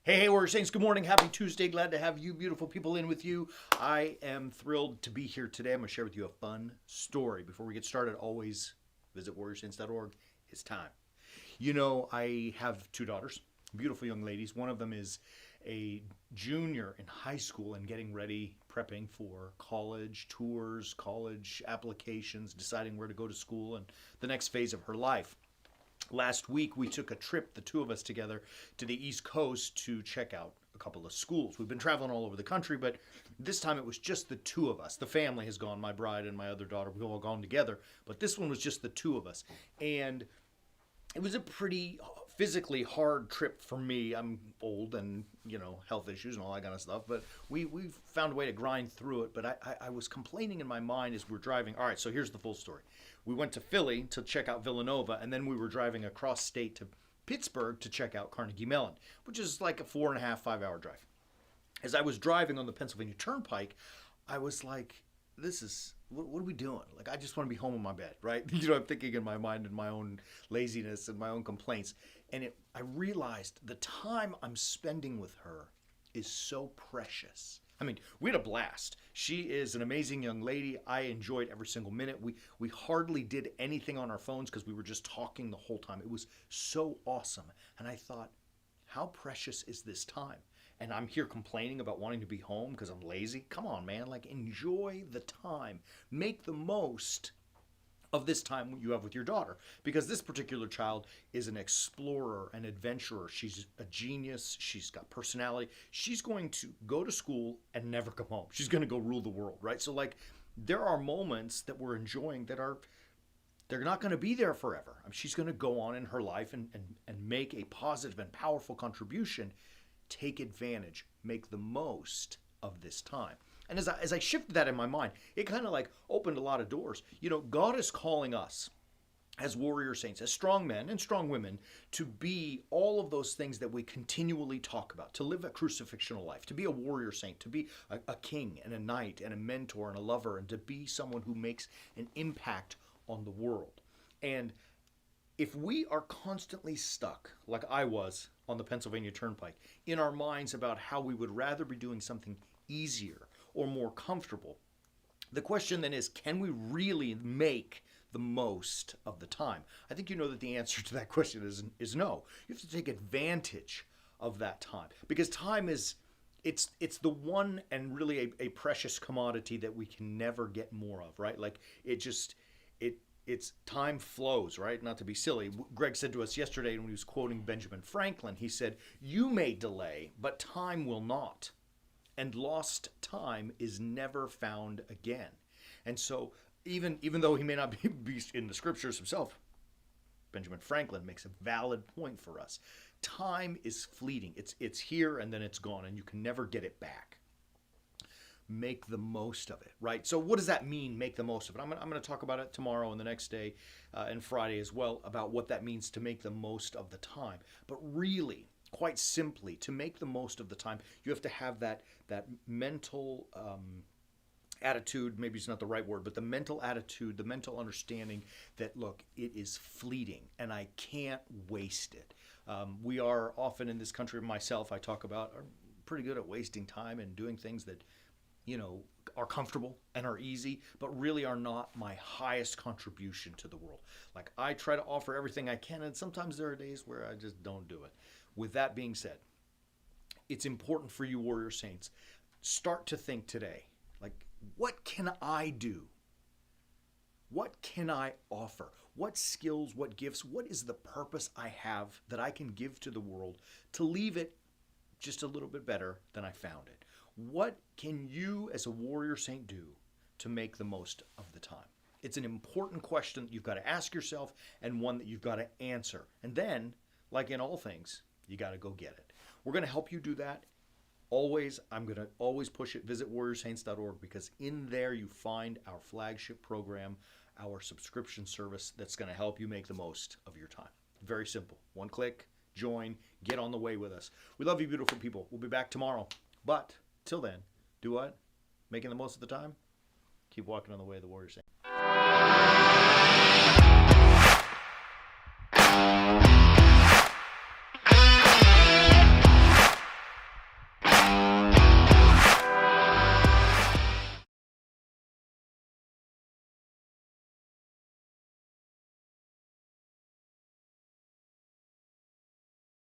Hey, Warrior Saints, good morning. Happy Tuesday. Glad to have you beautiful people in with you. I am thrilled to be here today. I'm going to share with you a fun story. Before we get started, always visit warriorsaints.org. It's time. You know, I have two daughters, beautiful young ladies. One of them is a junior in high school and getting ready, prepping for college tours, college applications, deciding where to go to school and the next phase of her life. Last week, we took a trip, the two of us together, to the East Coast to check out a couple of schools. We've been traveling all over the country, but this time it was just the two of us. The family has gone, my bride and my other daughter, we've all gone together, but this one was just the two of us. And it was a pretty physically hard trip for me. I'm old and, health issues and all that kind of stuff, but we found a way to grind through it. But I was complaining in my mind as we're driving. All right, so here's the full story. We went to Philly to check out Villanova, and then we were driving across state to Pittsburgh to check out Carnegie Mellon, which is like a 4.5, 5-hour drive. As I was driving on the Pennsylvania Turnpike, I was like, what are we doing? Like, I just want to be home in my bed, right? I'm thinking in my mind and my own laziness and my own complaints. And I realized the time I'm spending with her is so precious. I mean, we had a blast. She is an amazing young lady. I enjoyed every single minute. We hardly did anything on our phones because we were just talking the whole time. It was so awesome. And I thought, how precious is this time? And I'm here complaining about wanting to be home because I'm lazy. Come on, man. Like, enjoy the time. Make the most of this time you have with your daughter, because this particular child is an explorer, an adventurer. She's a genius. She's got personality. She's going to go to school and never come home. She's going to go rule the world, right? So, like, there are moments that we're enjoying that they're not going to be there forever. I mean, she's going to go on in her life and make a positive and powerful contribution. Take advantage, make the most of this time. And as I shifted that in my mind, it kind of like opened a lot of doors. God is calling us as warrior saints, as strong men and strong women, to be all of those things that we continually talk about, to live a crucifixional life, to be a warrior saint, to be a king and a knight and a mentor and a lover, and to be someone who makes an impact on the world. And if we are constantly stuck, like I was on the Pennsylvania Turnpike, in our minds about how we would rather be doing something easier or more comfortable, the question then is, can we really make the most of the time? I think you know that the answer to that question is no. You have to take advantage of that time, because time is, it's the one and really a precious commodity that we can never get more of, right? Like, it's time flows, right? Not to be silly. Greg said to us yesterday when he was quoting Benjamin Franklin, he said, "You may delay, but time will not. And lost time is never found again." And so even though he may not be in the scriptures himself, Benjamin Franklin makes a valid point for us. Time is fleeting. It's here and then it's gone, and you can never get it back. Make the most of it, right? So what does that mean, make the most of it? I'm going to talk about it tomorrow and the next day and Friday as well, about what that means to make the most of the time. But really, quite simply, to make the most of the time, you have to have that mental attitude, maybe it's not the right word, but the mental attitude, the mental understanding that, look, it is fleeting and I can't waste it. We are often in this country, myself, I talk about, are pretty good at wasting time and doing things that are comfortable and are easy, but really are not my highest contribution to the world. Like, I try to offer everything I can, and sometimes there are days where I just don't do it. With that being said, it's important for you warrior saints, start to think today, like, what can I do? What can I offer? What skills, what gifts, what is the purpose I have that I can give to the world to leave it just a little bit better than I found it? What can you as a warrior saint do to make the most of the time? It's an important question that you've got to ask yourself, and one that you've got to answer. And then, like in all things, you got to go get it. We're going to help you do that. I'm going to always push it. Visit warriorsaints.org, because in there you find our flagship program, our subscription service that's going to help you make the most of your time. Very simple. One click, join, get on the way with us. We love you, beautiful people. We'll be back tomorrow. But till then, do what? Making the most of the time? Keep walking on the way of the warrior saint.